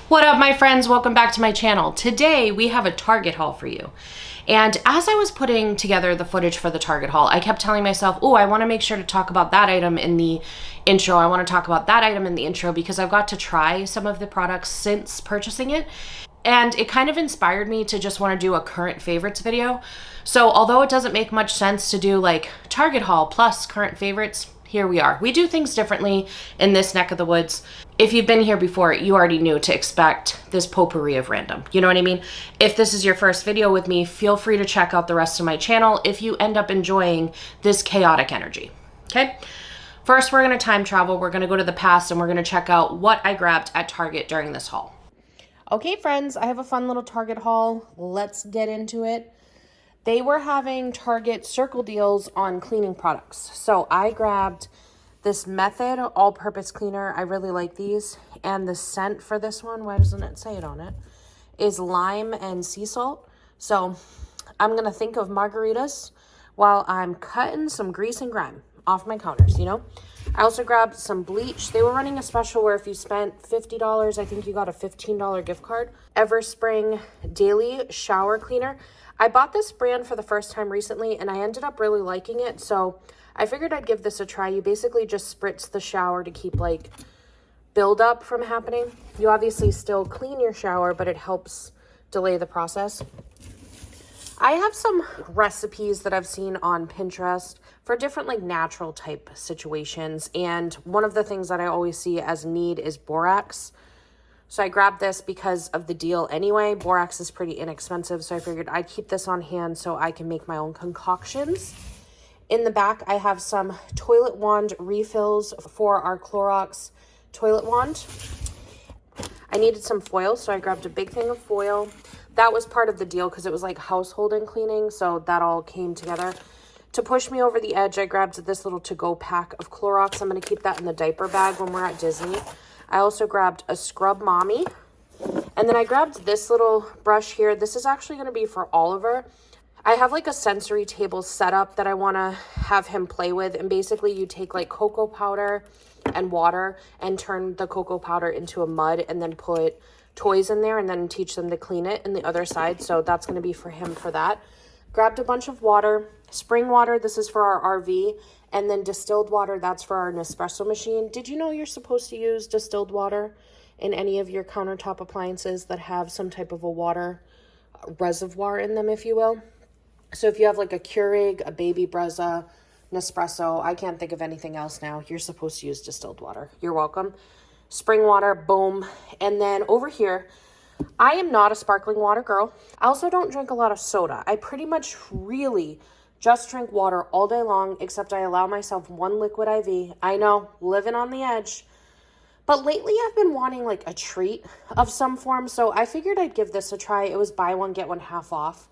What up, my friends? Welcome back to my channel. Today we have a Target haul for you. And as I was putting together the footage for the Target haul, I kept telling myself, oh, I want to make sure to talk about that item in the intro. I want to talk about that item in the intro because I've got to try some of the products since purchasing it. And it kind of inspired me to just want to do a current favorites video. So although it doesn't make much sense to do like Target haul plus current favorites, here we are. We do things differently in this neck of the woods. If you've been here before, you already knew to expect this potpourri of random. You know what I mean? If this is your first video with me, feel free to check out the rest of my channel if you end up enjoying this chaotic energy. Okay? First, we're going to time travel. We're going to go to the past and we're going to check out what I grabbed at Target during this haul. Okay, friends, I have a fun little Target haul. Let's get into it. They were having Target circle deals on cleaning products. So I grabbed this Method all-purpose cleaner. I really like these. And the scent for this one, why doesn't it say it on it, is lime and sea salt. So I'm going to think of margaritas while I'm cutting some grease and grime off my counters, you know. I also grabbed some bleach. They were running a special where if you spent $50, I think you got a $15 gift card. Everspring Daily Shower Cleaner. I bought this brand for the first time recently and I ended up really liking it. So I figured I'd give this a try. You basically just spritz the shower to keep like buildup from happening. You obviously still clean your shower, but it helps delay the process. I have some recipes that I've seen on Pinterest for different like natural type situations. And one of the things that I always see as need is borax. So I grabbed this because of the deal anyway. Borax is pretty inexpensive, so I figured I'd keep this on hand so I can make my own concoctions. In the back, I have some toilet wand refills for our Clorox toilet wand. I needed some foil, so I grabbed a big thing of foil. That was part of the deal because it was like household and cleaning, so that all came together. To push me over the edge, I grabbed this little to-go pack of Clorox. I'm going to keep that in the diaper bag when we're at Disney. I also grabbed a Scrub Mommy. And then I grabbed this little brush here. This is actually going to be for Oliver. I have like a sensory table set up that I want to have him play with. And basically you take like cocoa powder and water and turn the cocoa powder into a mud and then put toys in there and then teach them to clean it in the other side. So that's going to be for him for that. Grabbed a bunch of water. Spring water, this is for our RV. And then distilled water, that's for our Nespresso machine. Did you know you're supposed to use distilled water in any of your countertop appliances that have some type of a water reservoir in them, if you will? So if you have like a Keurig, a Baby Brezza, Nespresso, I can't think of anything else now, you're supposed to use distilled water. You're welcome. Spring water, boom. And then over here, I am not a sparkling water girl. I also don't drink a lot of soda. I pretty much really just drink water all day long, except I allow myself one liquid IV. I know, living on the edge. But lately I've been wanting like a treat of some form, so I figured I'd give this a try. It was buy one, get one half off.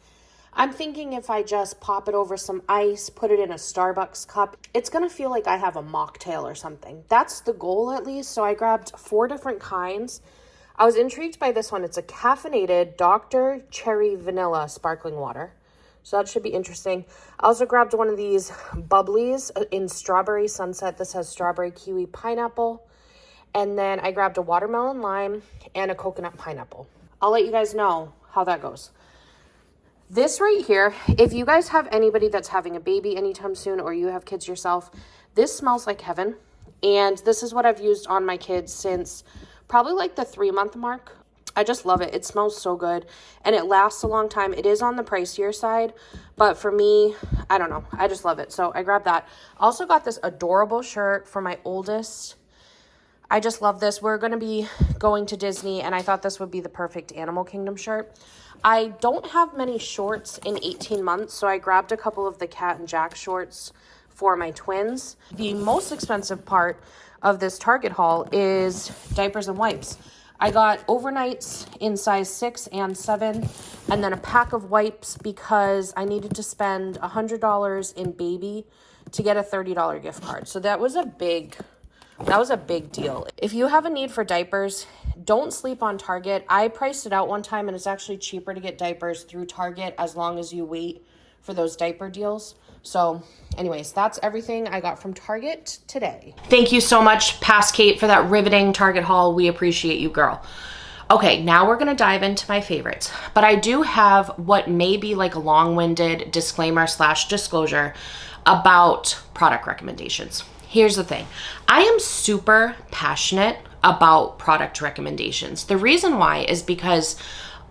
I'm thinking if I just pop it over some ice, put it in a Starbucks cup, it's going to feel like I have a mocktail or something. That's the goal at least, so I grabbed 4 different kinds. I was intrigued by this one. It's a caffeinated Dr. Cherry Vanilla sparkling water. So that should be interesting. I also grabbed one of these bubblies in Strawberry Sunset. This has strawberry, kiwi, pineapple. And then I grabbed a watermelon lime and a coconut pineapple. I'll let you guys know how that goes. This right here, if you guys have anybody that's having a baby anytime soon or you have kids yourself, this smells like heaven. And this is what I've used on my kids since probably like the 3-month mark. I just love it. It smells so good and it lasts a long time. It is on the pricier side, but for me, I don't know. I just love it. So I grabbed that. Also got this adorable shirt for my oldest. I just love this. We're going to be going to Disney and I thought this would be the perfect Animal Kingdom shirt. I don't have many shorts in 18 months, so I grabbed a couple of the Cat and Jack shorts for my twins. The most expensive part of this Target haul is diapers and wipes. I got overnights in size 6 and 7, and then a pack of wipes because I needed to spend $100 in baby to get a $30 gift card. So that was a big deal. If you have a need for diapers, don't sleep on Target. I priced it out one time and it's actually cheaper to get diapers through Target as long as you wait for those diaper deals. So anyways, that's everything I got from Target today. Thank you so much, Past Cait, for that riveting Target haul. We appreciate you, girl. Okay, now we're gonna dive into my favorites, but I do have what may be like a long-winded disclaimer / disclosure about product recommendations. Here's the thing. I am super passionate about product recommendations. The reason why is because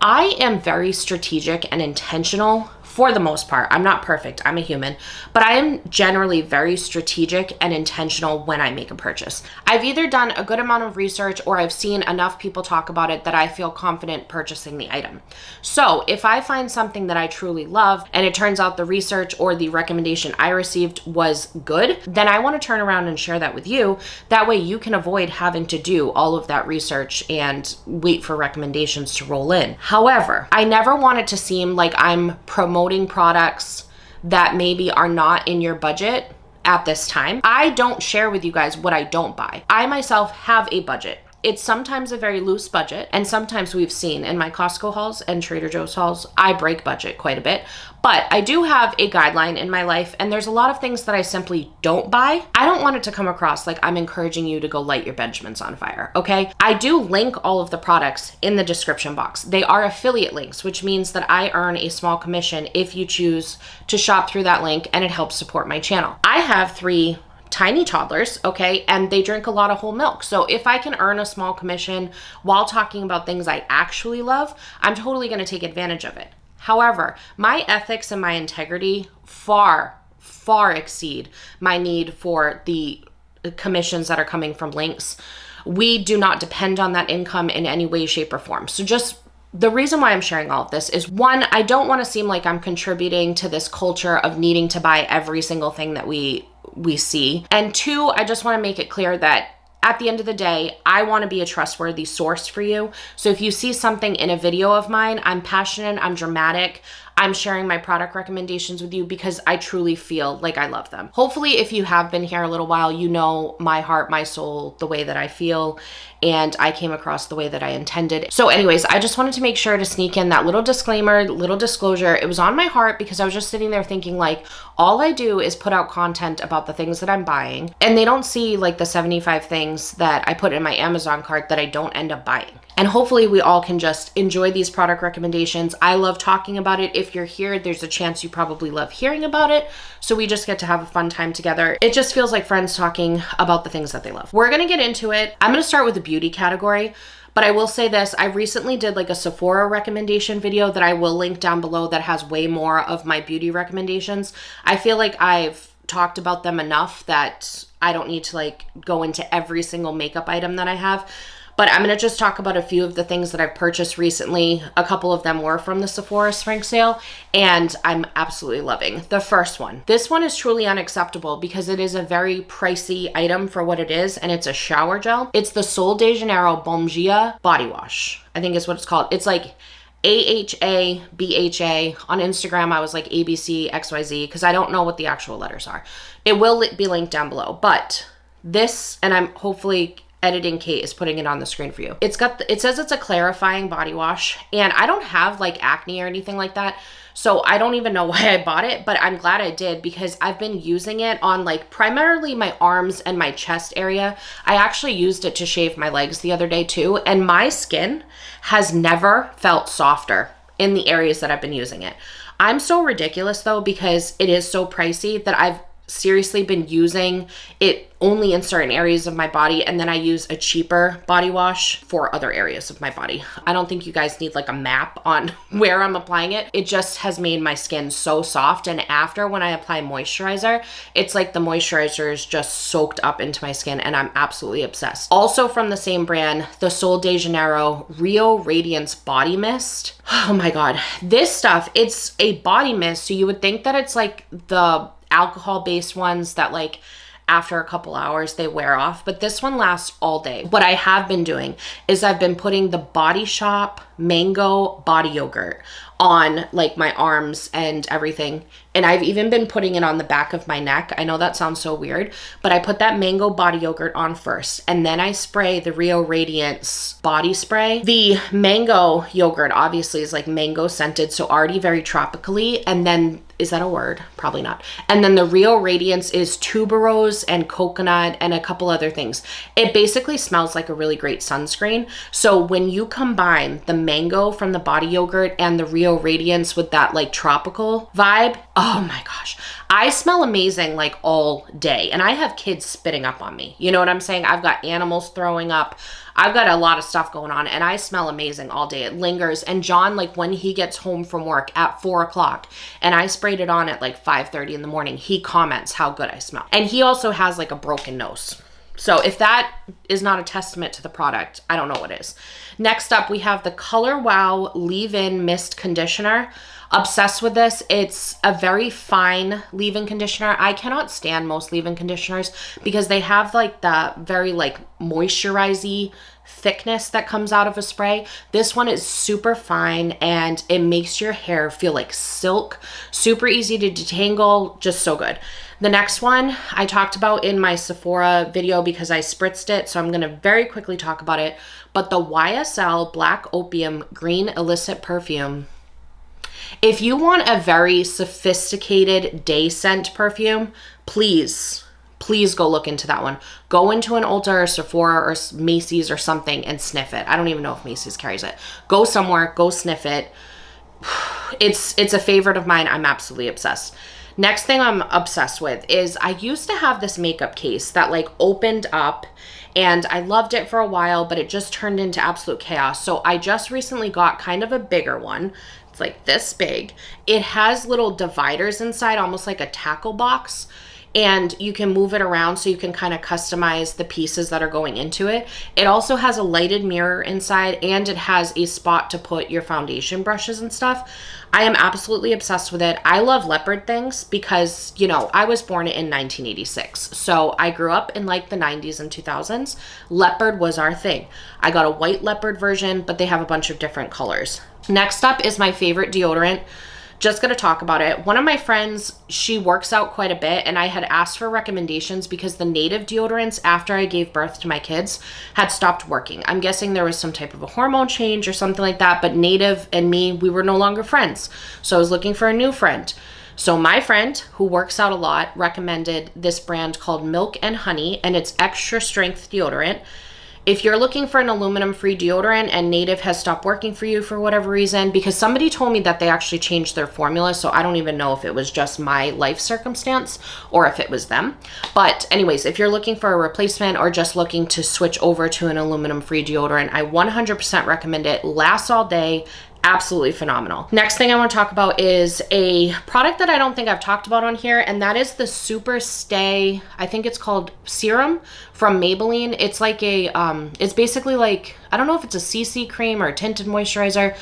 I am very strategic and intentional for the most part. I'm not perfect, I'm a human, but I am generally very strategic and intentional when I make a purchase. I've either done a good amount of research or I've seen enough people talk about it that I feel confident purchasing the item. So if I find something that I truly love and it turns out the research or the recommendation I received was good, then I want to turn around and share that with you. That way you can avoid having to do all of that research and wait for recommendations to roll in. However, I never want it to seem like I'm promoting products that maybe are not in your budget at this time. I don't share with you guys what I don't buy. I myself have a budget. It's sometimes a very loose budget, and sometimes we've seen in my Costco hauls and Trader Joe's hauls, I break budget quite a bit. But I do have a guideline in my life, and there's a lot of things that I simply don't buy. I don't want it to come across like I'm encouraging you to go light your Benjamins on fire, okay? I do link all of the products in the description box. They are affiliate links, which means that I earn a small commission if you choose to shop through that link, and it helps support my channel. I have 3 tiny toddlers, okay, and they drink a lot of whole milk. So if I can earn a small commission while talking about things I actually love, I'm totally going to take advantage of it. However, my ethics and my integrity far exceed my need for the commissions that are coming from links. We do not depend on that income in any way, shape, or form. So just the reason why I'm sharing all of this is, 1, I don't want to seem like I'm contributing to this culture of needing to buy every single thing that we see. And 2, I just want to make it clear that at the end of the day, I want to be a trustworthy source for you. So if you see something in a video of mine, I'm passionate, I'm dramatic, I'm sharing my product recommendations with you because I truly feel like I love them. Hopefully, if you have been here a little while, you know my heart, my soul, the way that I feel, and I came across the way that I intended. So anyways, I just wanted to make sure to sneak in that little disclaimer, little disclosure. It was on my heart because I was just sitting there thinking, like, all I do is put out content about the things that I'm buying, and they don't see like the 75 things that I put in my Amazon cart that I don't end up buying. And hopefully we all can just enjoy these product recommendations. I love talking about it. If you're here, there's a chance you probably love hearing about it. So we just get to have a fun time together. It just feels like friends talking about the things that they love. We're gonna get into it. I'm gonna start with the beauty category. But I will say this, I recently did like a Sephora recommendation video that I will link down below that has way more of my beauty recommendations. I feel like I've talked about them enough that I don't need to like go into every single makeup item that I have. But I'm going to just talk about a few of the things that I've purchased recently. A couple of them were from the Sephora spring sale, and I'm absolutely loving. The first one. This one is truly unacceptable because it is a very pricey item for what it is, and it's a shower gel. It's the Sol de Janeiro Bomgia Body Wash, I think is what it's called. It's like AHA, BHA. On Instagram, I was like ABC, XYZ, because I don't know what the actual letters are. It will be linked down below, but this, and I'm hopefully editing Cait is putting it on the screen for you. It says it's a clarifying body wash, and I don't have like acne or anything like that. So I don't even know why I bought it, but I'm glad I did because I've been using it on like primarily my arms and my chest area. I actually used it to shave my legs the other day too, and my skin has never felt softer in the areas that I've been using it. I'm so ridiculous though because it is so pricey that I've seriously been using it only in certain areas of my body, and then I use a cheaper body wash for other areas of my body. I don't think you guys need like a map on where I'm applying it. It just has made my skin so soft, and after when I apply moisturizer, it's like the moisturizer is just soaked up into my skin, and I'm absolutely obsessed. Also from the same brand, the Sol de Janeiro Rio Radiance Body Mist. Oh my god, this stuff, it's a body mist, so you would think that it's like the alcohol-based ones that like after a couple hours they wear off, but this one lasts all day. What I have been doing is I've been putting the Body Shop Mango Body Yogurt on like my arms and everything. And I've even been putting it on the back of my neck. I know that sounds so weird, but I put that mango body yogurt on first, and then I spray the Rio Radiance body spray. The mango yogurt obviously is like mango scented, so already very tropically. And then, is that a word? Probably not. And then the Rio Radiance is tuberose and coconut and a couple other things. It basically smells like a really great sunscreen. So when you combine the mango from the body yogurt and the Rio Radiance with that like tropical vibe, oh my gosh, I smell amazing like all day. And I have kids spitting up on me. You know what I'm saying? I've got animals throwing up. I've got a lot of stuff going on, and I smell amazing all day. It lingers. And John, like when he gets home from work at 4 o'clock and I sprayed it on at like 5:30 in the morning, he comments how good I smell. And he also has like a broken nose. So if that is not a testament to the product, I don't know what is. Next up, we have the Color Wow Leave-In Mist Conditioner. Obsessed with this. It's a very fine leave-in conditioner. I cannot stand most leave-in conditioners because they have like the very like moisturizing thickness that comes out of a spray. This one is super fine and it makes your hair feel like silk. Super easy to detangle. Just so good. The next one I talked about in my Sephora video because I spritzed it, so I'm going to very quickly talk about it. But the YSL Black Opium Green Illicit Perfume. If you want a very sophisticated day scent perfume, please go look into that one. Go into an Ulta or Sephora or Macy's or something and sniff it. I don't even know if Macy's carries it. Go somewhere, go sniff it. It's a favorite of mine. I'm absolutely obsessed. Next thing I'm obsessed with is I used to have this makeup case that like opened up, and I loved it for a while, but it just turned into absolute chaos. So I just recently got kind of a bigger one. It's like this big. It has little dividers inside, almost like a tackle box. And you can move it around so you can kind of customize the pieces that are going into it. It also has a lighted mirror inside, and it has a spot to put your foundation brushes and stuff. I am absolutely obsessed with it. I love leopard things because, you know, I was born in 1986. So I grew up in like the 90s and 2000s. Leopard was our thing. I got a white leopard version, but they have a bunch of different colors. Next up is my favorite deodorant. Just going to talk about it. One of my friends, she works out quite a bit, and I had asked for recommendations because the Native deodorants after I gave birth to my kids had stopped working. I'm guessing there was some type of a hormone change or something like that, but Native and me, we were no longer friends. So I was looking for a new friend. So my friend, who works out a lot, recommended this brand called Milk and Honey, and it's extra strength deodorant. If you're looking for an aluminum-free deodorant and Native has stopped working for you for whatever reason, because somebody told me that they actually changed their formula, so I don't even know if it was just my life circumstance or if it was them. But anyways, if you're looking for a replacement or just looking to switch over to an aluminum-free deodorant, I 100% recommend it. Lasts all day. Absolutely phenomenal. Next thing I want to talk about is a product that I don't think I've talked about on here, and that is the Super Stay, I think it's called serum from Maybelline. It's like a, it's basically like, I don't know if it's a CC cream or a tinted moisturizer.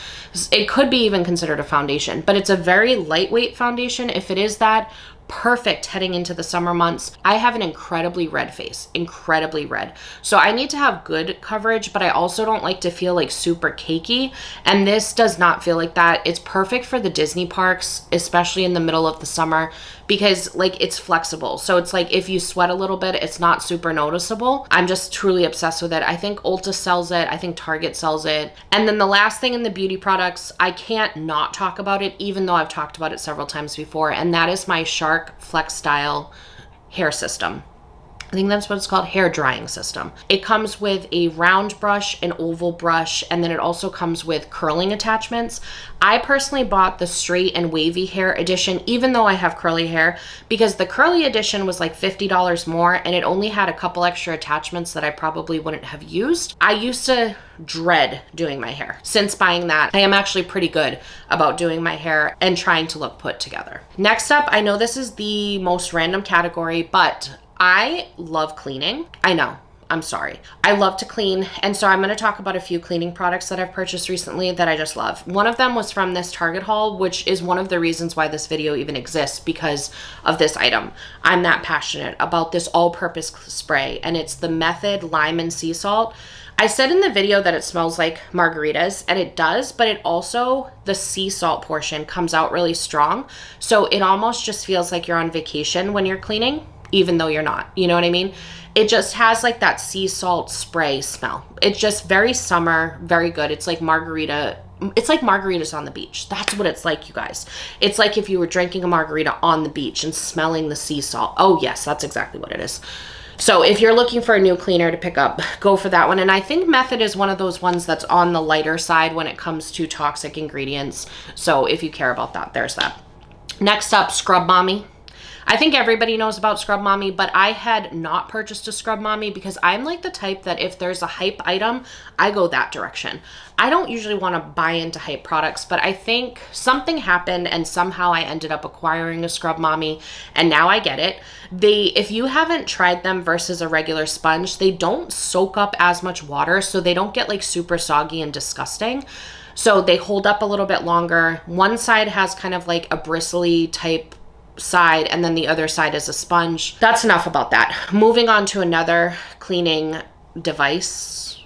It could be even considered a foundation, but it's a very lightweight foundation. If it is that, perfect heading into the summer months. I have an incredibly red face, incredibly red. So I need to have good coverage, but I also don't like to feel like super cakey. And this does not feel like that. It's perfect for the Disney parks, especially in the middle of the summer, because like it's flexible. So it's like if you sweat a little bit, it's not super noticeable. I'm just truly obsessed with it. I think Ulta sells it. I think Target sells it. And then the last thing in the beauty products, I can't not talk about it, even though I've talked about it several times before, and that is my Shark Flex Style hair system. I think that's what it's called, hair drying system. It comes with a round brush, an oval brush, and then it also comes with curling attachments. I personally bought the straight and wavy hair edition, even though I have curly hair, because the curly edition was like $50 more, and it only had a couple extra attachments that I probably wouldn't have used. I used to dread doing my hair. Since buying that, I am actually pretty good about doing my hair and trying to look put together. Next up, I know this is the most random category, but I love cleaning. I know, I'm sorry. I love to clean. And so I'm going to talk about a few cleaning products that I've purchased recently that I just love. One of them was from this Target haul, which is one of the reasons why this video even exists, because of this item. I'm that passionate about this all-purpose spray, and it's the Method Lime and Sea Salt. I said in the video that it smells like margaritas, and it does, but it also, the sea salt portion comes out really strong. So it almost just feels like you're on vacation when you're cleaning, even though you're not. You know what I mean? It just has like that sea salt spray smell. It's just very summer, very good. It's like margarita. It's like margaritas on the beach. That's what it's like, you guys. It's like if you were drinking a margarita on the beach and smelling the sea salt. Oh yes, that's exactly what it is. So if you're looking for a new cleaner to pick up, go for that one. And I think Method is one of those ones that's on the lighter side when it comes to toxic ingredients. So if you care about that, there's that. Next up, Scrub Mommy. I think everybody knows about Scrub Mommy, but I had not purchased a Scrub Mommy because I'm like the type that if there's a hype item, I go that direction. I don't usually want to buy into hype products, but I think something happened and somehow I ended up acquiring a Scrub Mommy, and now I get it. If you haven't tried them versus a regular sponge, they don't soak up as much water, so they don't get like super soggy and disgusting. So they hold up a little bit longer. One side has kind of like a bristly type side, and then the other side is a sponge. That's enough about that. Moving on to another cleaning device.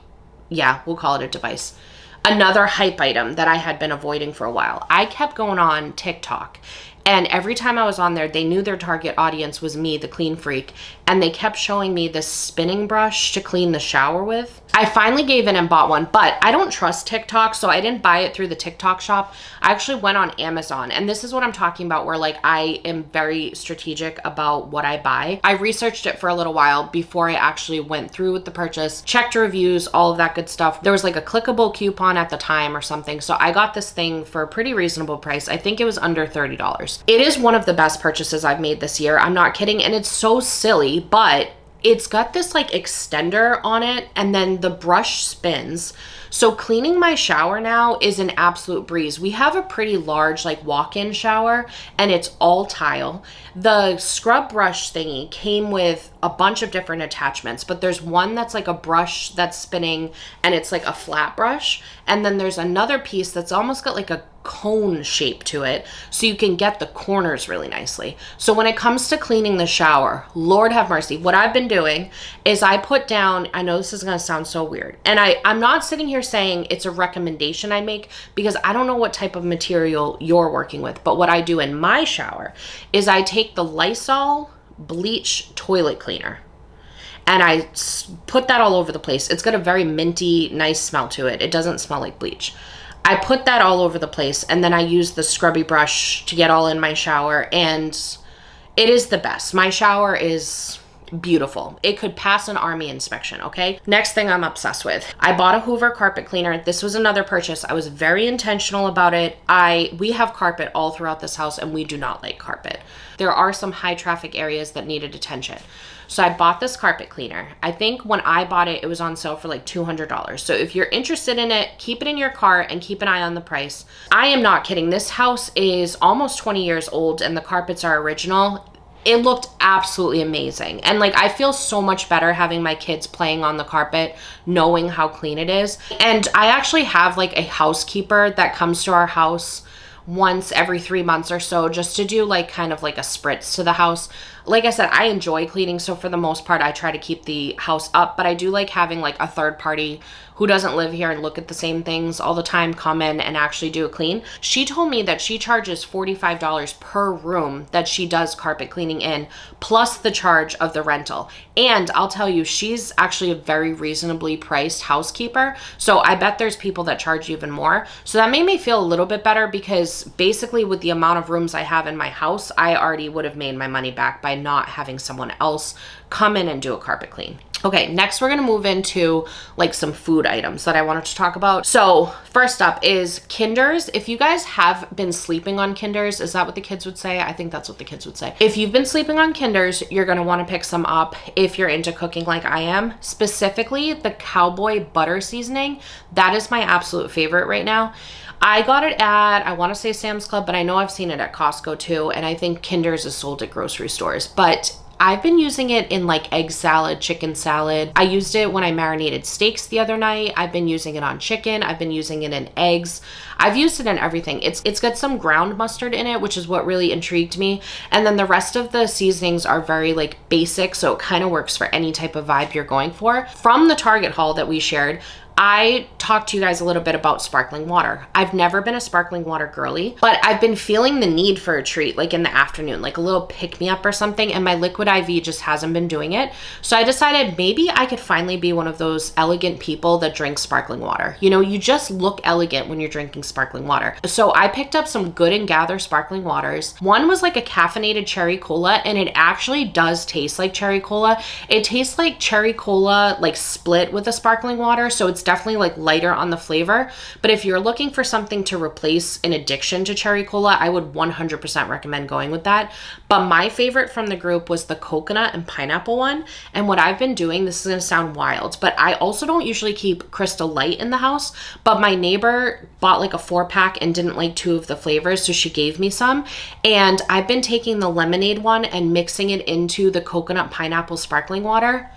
Yeah, we'll call it a device. Another hype item that I had been avoiding for a while. I kept going on TikTok, and every time I was on there, they knew their target audience was me, the clean freak, and they kept showing me this spinning brush to clean the shower with. I finally gave in and bought one, but I don't trust TikTok, so I didn't buy it through the TikTok shop. I actually went on Amazon, and this is what I'm talking about, where like I am very strategic about what I buy. I researched it for a little while before I actually went through with the purchase, checked reviews, all of that good stuff. There was like a clickable coupon at the time or something, so I got this thing for a pretty reasonable price. I think it was under $30. It is one of the best purchases I've made this year. I'm not kidding, and it's so silly, but it's got this like extender on it, and then the brush spins. So cleaning my shower now is an absolute breeze. We have a pretty large like walk-in shower, and it's all tile. The scrub brush thingy came with a bunch of different attachments, but there's one that's like a brush that's spinning, and it's like a flat brush. And then there's another piece that's almost got like a cone shape to it, so you can get the corners really nicely. So when it comes to cleaning the shower, Lord have mercy, what I've been doing is I put down, I know this is gonna sound so weird, and I'm not sitting here saying it's a recommendation I make because I don't know what type of material you're working with, but what I do in my shower is I take the Lysol bleach toilet cleaner and I put that all over the place. It's got a very minty, nice smell to it. It doesn't smell like bleach. I put that all over the place, and then I use the scrubby brush to get all in my shower, and it is the best. My shower is beautiful. It could pass an army inspection, okay? Next thing I'm obsessed with. I bought a Hoover carpet cleaner. This was another purchase. I was very intentional about it. We have carpet all throughout this house, and we do not like carpet. There are some high traffic areas that needed attention. So I bought this carpet cleaner. I think when I bought it, it was on sale for like $200. So if you're interested in it, keep it in your cart and keep an eye on the price. I am not kidding. This house is almost 20 years old and the carpets are original. It looked absolutely amazing. And like, I feel so much better having my kids playing on the carpet, knowing how clean it is. And I actually have like a housekeeper that comes to our house once every 3 months or so, just to do like kind of like a spritz to the house. Like I said, I enjoy cleaning, so for the most part, I try to keep the house up, but I do like having like a third party who doesn't live here and look at the same things all the time come in and actually do a clean. She told me that she charges $45 per room that she does carpet cleaning in, plus the charge of the rental. And I'll tell you, she's actually a very reasonably priced housekeeper, so I bet there's people that charge even more. So that made me feel a little bit better, because basically with the amount of rooms I have in my house, I already would have made my money back by not having someone else come in and do a carpet clean. Okay, next we're gonna move into like some food items that I wanted to talk about. So first up is Kinders. If you guys have been sleeping on Kinders, is that what the kids would say? I think that's what the kids would say. If you've been sleeping on Kinders, you're gonna wanna pick some up if you're into cooking like I am. Specifically, the cowboy butter seasoning. That is my absolute favorite right now. I got it at, I want to say Sam's Club, but I know I've seen it at Costco too, and I think Kinder's is sold at grocery stores. But I've been using it in like egg salad, chicken salad. I used it when I marinated steaks the other night. I've been using it on chicken. I've been using it in eggs. I've used it in everything. It's got some ground mustard in it, which is what really intrigued me. And then the rest of the seasonings are very like basic, so it kind of works for any type of vibe you're going for. From the Target haul that we shared, I talked to you guys a little bit about sparkling water. I've never been a sparkling water girly, but I've been feeling the need for a treat, like in the afternoon, like a little pick-me-up or something, and my Liquid IV just hasn't been doing it. So I decided maybe I could finally be one of those elegant people that drink sparkling water. You know, you just look elegant when you're drinking sparkling water. So I picked up some Good and Gather sparkling waters. One was like a caffeinated cherry cola, and it actually does taste like cherry cola. It tastes like cherry cola, like split with a sparkling water, so it's definitely like lighter on the flavor. But if you're looking for something to replace an addiction to cherry cola, I would 100% recommend going with that. But my favorite from the group was the coconut and pineapple one. And what I've been doing, this is going to sound wild, but I also don't usually keep Crystal Light in the house, but my neighbor bought like a 4-pack and didn't like 2 of the flavors, so she gave me some. And I've been taking the lemonade one and mixing it into the coconut pineapple sparkling water.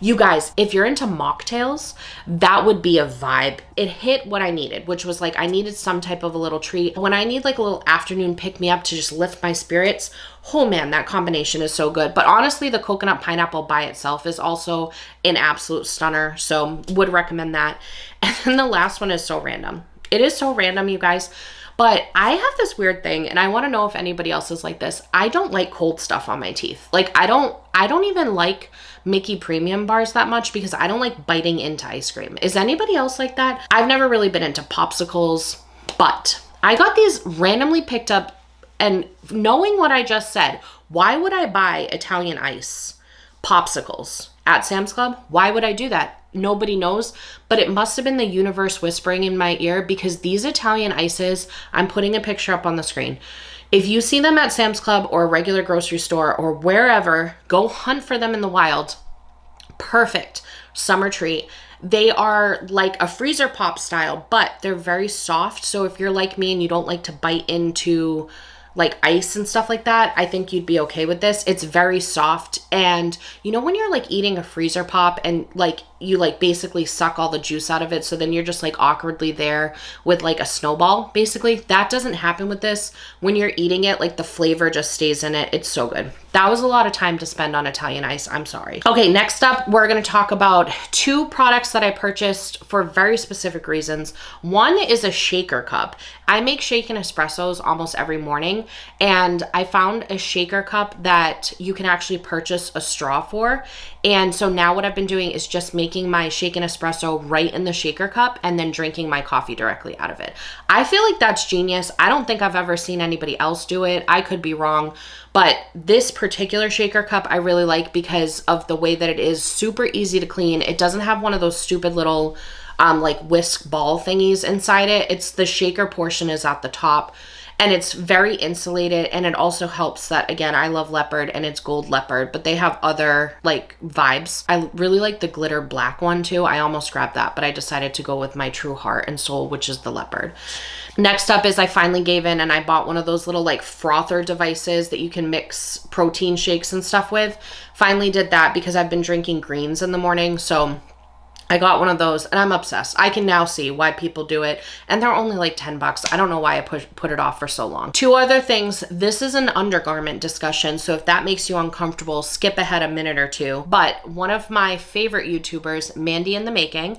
You guys, if you're into mocktails, that would be a vibe. It hit what I needed, which was like, I needed some type of a little treat. When I need like a little afternoon pick-me-up to just lift my spirits, oh man, that combination is so good. But honestly, the coconut pineapple by itself is also an absolute stunner, so would recommend that. And then the last one is so random. It is so random, you guys. But I have this weird thing, and I want to know if anybody else is like this. I don't like cold stuff on my teeth. Like I don't even like Mickey Premium bars that much because I don't like biting into ice cream. Is anybody else like that? I've never really been into popsicles, but I got these randomly picked up, and knowing what I just said, why would I buy Italian ice popsicles at Sam's Club? Why would I do that? Nobody knows, but it must have been the universe whispering in my ear, because these Italian ices, I'm putting a picture up on the screen. If you see them at Sam's Club or a regular grocery store or wherever, go hunt for them in the wild. Perfect summer treat. They are like a freezer pop style, but they're very soft. So if you're like me and you don't like to bite into like ice and stuff like that, I think you'd be okay with this. It's very soft. And you know when you're like eating a freezer pop and like you like basically suck all the juice out of it, so then you're just like awkwardly there with like a snowball, basically? That doesn't happen with this. When you're eating it, like the flavor just stays in it. It's so good. That was a lot of time to spend on Italian ice. I'm sorry. Okay, next up, we're going to talk about 2 products that I purchased for very specific reasons. One is a shaker cup. I make shaken espressos almost every morning, and I found a shaker cup that you can actually purchase a straw for. And so now what I've been doing is just making my shaken espresso right in the shaker cup and then drinking my coffee directly out of it. I feel like that's genius. I don't think I've ever seen anybody else do it. I could be wrong, but this particular shaker cup I really like because of the way that it is super easy to clean. It doesn't have one of those stupid little like whisk ball thingies inside it. It's the shaker portion is at the top. And it's very insulated, and it also helps that, again, I love leopard and it's gold leopard, but they have other like vibes. I really like the glitter black one too. I almost grabbed that, but I decided to go with my true heart and soul, which is the leopard. Next up is I finally gave in and I bought one of those little like frother devices that you can mix protein shakes and stuff with. Finally did that because I've been drinking greens in the morning, so I got one of those and I'm obsessed. I can now see why people do it, and they're only like $10. I don't know why I put it off for so long. 2 other things. This is an undergarment discussion, so if that makes you uncomfortable, skip ahead a minute or 2. But one of my favorite YouTubers, Mandy in the Making,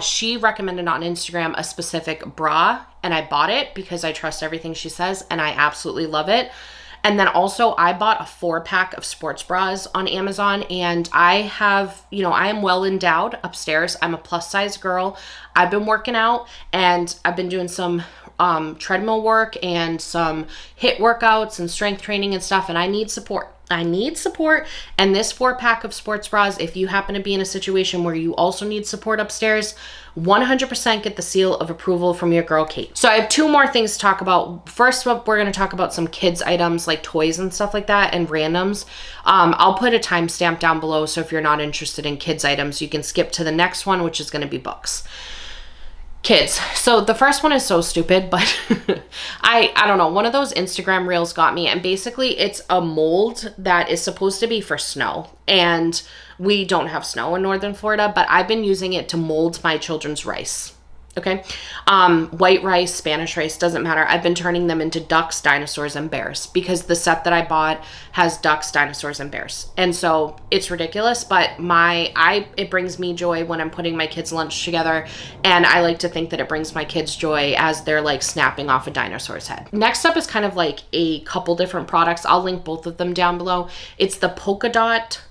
she recommended on Instagram a specific bra, and I bought it because I trust everything she says, and I absolutely love it. And then also I bought a 4-pack of sports bras on Amazon, and I have, you know, I am well endowed upstairs. I'm a plus size girl. I've been working out and I've been doing some treadmill work and some HIIT workouts and strength training and stuff, and I need support. And this 4-pack of sports bras, if you happen to be in a situation where you also need support upstairs, 100% get the seal of approval from your girl, Cait. So I have 2 more things to talk about. First up, we're going to talk about some kids items like toys and stuff like that and randoms. I'll put a timestamp down below, so if you're not interested in kids items, you can skip to the next one, which is going to be books. Kids. So the first one is so stupid, but I don't know. One of those Instagram reels got me, and basically it's a mold that is supposed to be for snow. And we don't have snow in Northern Florida, but I've been using it to mold my children's rice. Okay. White rice, Spanish rice, doesn't matter. I've been turning them into ducks, dinosaurs, and bears because the set that I bought has ducks, dinosaurs, and bears. And so it's ridiculous, but it brings me joy when I'm putting my kids' lunch together. And I like to think that it brings my kids joy as they're like snapping off a dinosaur's head. Next up is kind of like a couple different products. I'll link both of them down below. It's the polka dot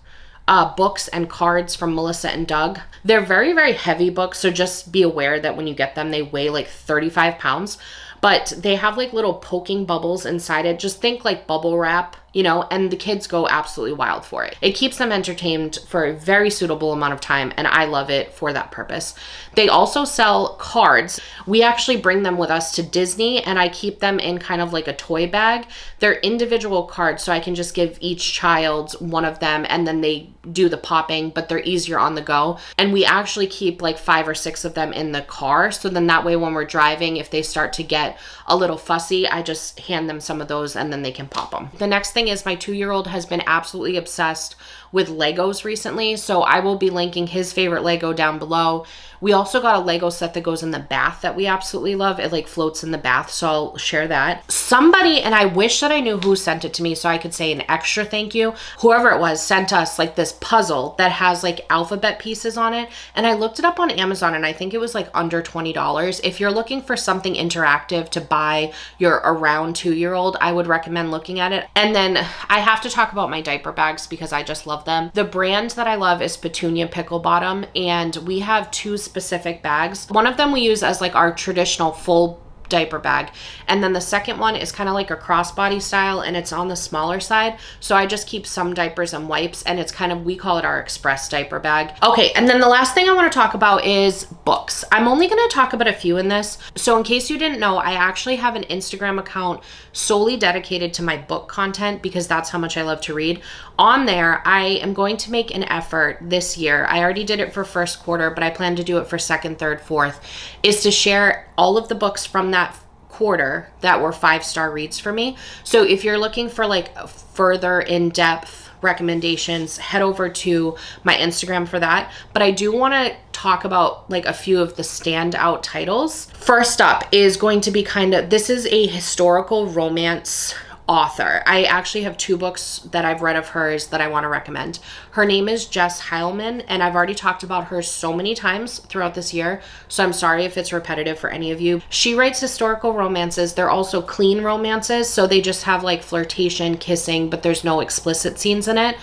books and cards from Melissa and Doug. They're very, very heavy books, so just be aware that when you get them, they weigh like 35 pounds, but they have like little poking bubbles inside it. Just think like bubble wrap, and the kids go absolutely wild for it. It keeps them entertained for a very suitable amount of time, and I love it for that purpose. They also sell cards. We actually bring them with us to Disney, and I keep them in kind of like a toy bag. They're individual cards, so I can just give each child one of them, and then they do the popping, but they're easier on the go. And we actually keep like 5 or 6 of them in the car, so then that way when we're driving, if they start to get a little fussy, I just hand them some of those and then they can pop them. The next thing is my 2-year-old has been absolutely obsessed with Legos recently, so I will be linking his favorite Lego down below. We also got a Lego set that goes in the bath that we absolutely love. It like floats in the bath, so I'll share that. Somebody, and I wish that I knew who sent it to me so I could say an extra thank you. Whoever it was sent us like this puzzle that has like alphabet pieces on it, and I looked it up on Amazon and I think it was like under $20. If you're looking for something interactive to buy your around 2-year-old, I would recommend looking at it. And then I have to talk about my diaper bags because I just love them. The brand that I love is Petunia Pickle Bottom, and we have 2 specific bags. One of them we use as like our traditional full diaper bag, and then the second one is kind of like a crossbody style, and it's on the smaller side, so I just keep some diapers and wipes, and it's kind of, we call it our express diaper bag. Okay, and then the last thing I want to talk about is books. I'm only going to talk about a few in this, so in case you didn't know, I actually have an Instagram account solely dedicated to my book content because that's how much I love to read. On there, I am going to make an effort this year. I already did it for first quarter, but I plan to do it for second, third, fourth, is to share all of the books from that quarter that were 5-star reads for me. So if you're looking for like further in-depth recommendations, head over to my Instagram for that. But I do want to talk about like a few of the standout titles. First up is going to be this is a historical romance author. I actually have 2 books that I've read of hers that I want to recommend. Her name is Jess Heileman, and I've already talked about her so many times throughout this year, so I'm sorry if it's repetitive for any of you. She writes historical romances. They're also clean romances, so they just have like flirtation, kissing, but there's no explicit scenes in it.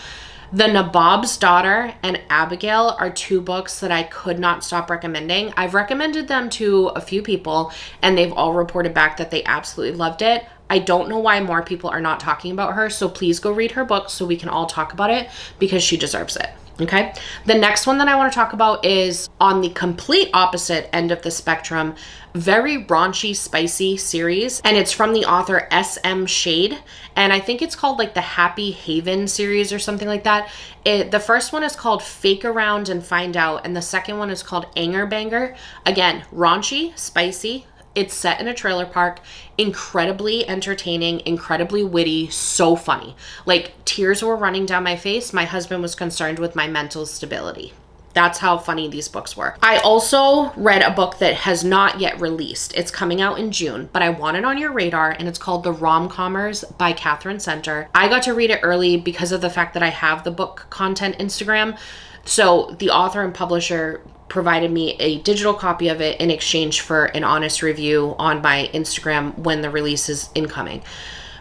The Nabob's Daughter and Abigail are 2 books that I could not stop recommending. I've recommended them to a few people, and they've all reported back that they absolutely loved it. I don't know why more people are not talking about her, so please go read her book so we can all talk about it because she deserves it. Okay. The next one that I want to talk about is on the complete opposite end of the spectrum, very raunchy, spicy series. And it's from the author S.M. Shade. And I think it's called like the Happy Haven series or something like that. The first one is called Fake Around and Find Out. And the second one is called Anger Banger. Again, raunchy, spicy. It's set in a trailer park, incredibly entertaining, incredibly witty, so funny. Like, tears were running down my face. My husband was concerned with my mental stability. That's how funny these books were. I also read a book that has not yet released. It's coming out in June, but I want it on your radar, and it's called The Rom-Commers by Katherine Center. I got to read it early because of the fact that I have the book content Instagram. So the author and publisher provided me a digital copy of it in exchange for an honest review on my Instagram when the release is incoming.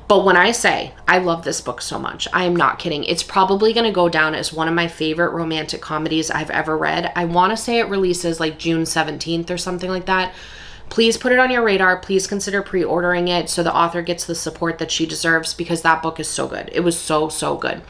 But when I say I love this book so much, I am not kidding. It's probably going to go down as one of my favorite romantic comedies I've ever read. I want to say it releases like June 17th or something like that. Please put it on your radar. Please consider pre-ordering it so the author gets the support that she deserves because that book is so good. It was so, so good.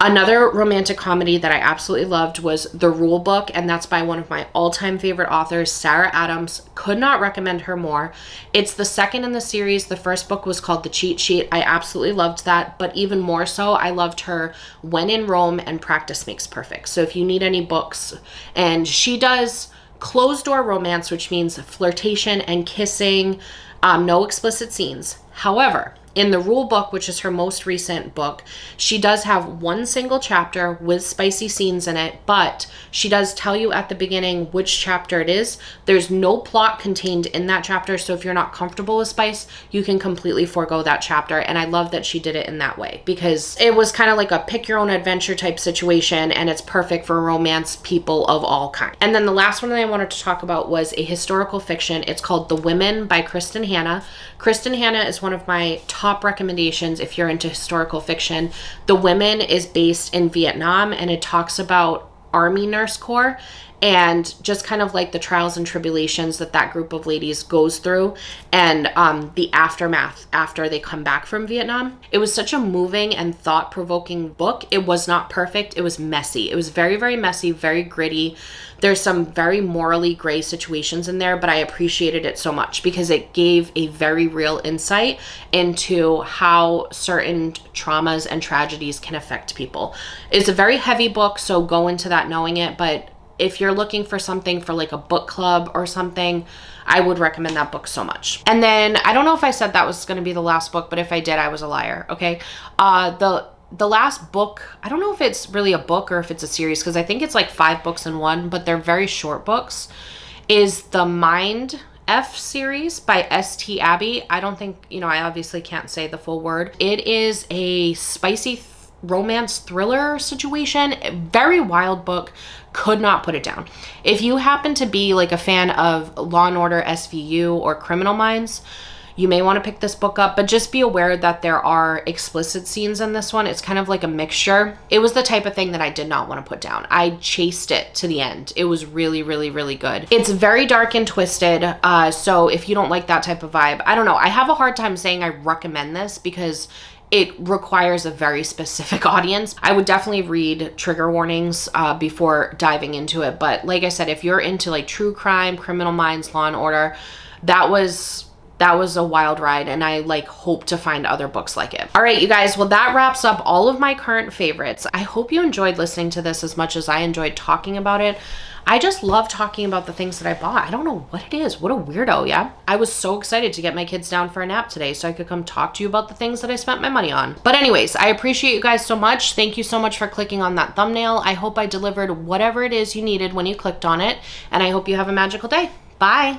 Another romantic comedy that I absolutely loved was The Rule Book, and that's by one of my all-time favorite authors, Sarah Adams. Could not recommend her more. It's the second in the series. The first book was called The Cheat Sheet. I absolutely loved that, but even more so, I loved her When in Rome and Practice Makes Perfect. So if you need any books, and she does closed door romance, which means flirtation and kissing, no explicit scenes. However, in the rule book, which is her most recent book, she does have one single chapter with spicy scenes in it, but she does tell you at the beginning which chapter it is. There's no plot contained in that chapter, so if you're not comfortable with spice, you can completely forego that chapter. And I love that she did it in that way, because it was kind of like a pick your own adventure type situation, and it's perfect for romance people of all kinds. And then the last one that I wanted to talk about was a historical fiction. It's called The Women by Kristin Hanna. Kristin Hanna is one of my top recommendations if you're into historical fiction. The Women is based in Vietnam, and it talks about Army Nurse Corps and just kind of like the trials and tribulations that that group of ladies goes through, and the aftermath after they come back from Vietnam. It was such a moving and thought-provoking book. It was not perfect. It was messy. It was very, very messy, very gritty. There's some very morally gray situations in there, but I appreciated it so much because it gave a very real insight into how certain traumas and tragedies can affect people. It's a very heavy book, so go into that knowing it, but if you're looking for something for like a book club or something, I would recommend that book so much. And then I don't know if I said that was going to be the last book, but if I did, I was a liar. Okay. The last book, I don't know if it's really a book or if it's a series, because I think it's like 5 books in one, but they're very short books, is the Mindf series by St. Abby. I don't think, I obviously can't say the full word. It is a spicy romance thriller situation. Very wild book. Could not put it down. If you happen to be like a fan of Law and Order SVU or Criminal Minds, you may want to pick this book up, but just be aware that there are explicit scenes in this one. It's kind of like a mixture. It was the type of thing that I did not want to put down. I chased it to the end. It was really, really, really good. It's very dark and twisted. So if you don't like that type of vibe, I don't know. I have a hard time saying I recommend this because it requires a very specific audience. I would definitely read trigger warnings before diving into it. But like I said, if you're into like true crime, Criminal Minds, Law and Order, that was a wild ride, and I hope to find other books like it. All right, you guys, well, that wraps up all of my current favorites. I hope you enjoyed listening to this as much as I enjoyed talking about it. I just love talking about the things that I bought. I don't know what it is. What a weirdo, yeah? I was so excited to get my kids down for a nap today so I could come talk to you about the things that I spent my money on. But anyways, I appreciate you guys so much. Thank you so much for clicking on that thumbnail. I hope I delivered whatever it is you needed when you clicked on it, and I hope you have a magical day. Bye.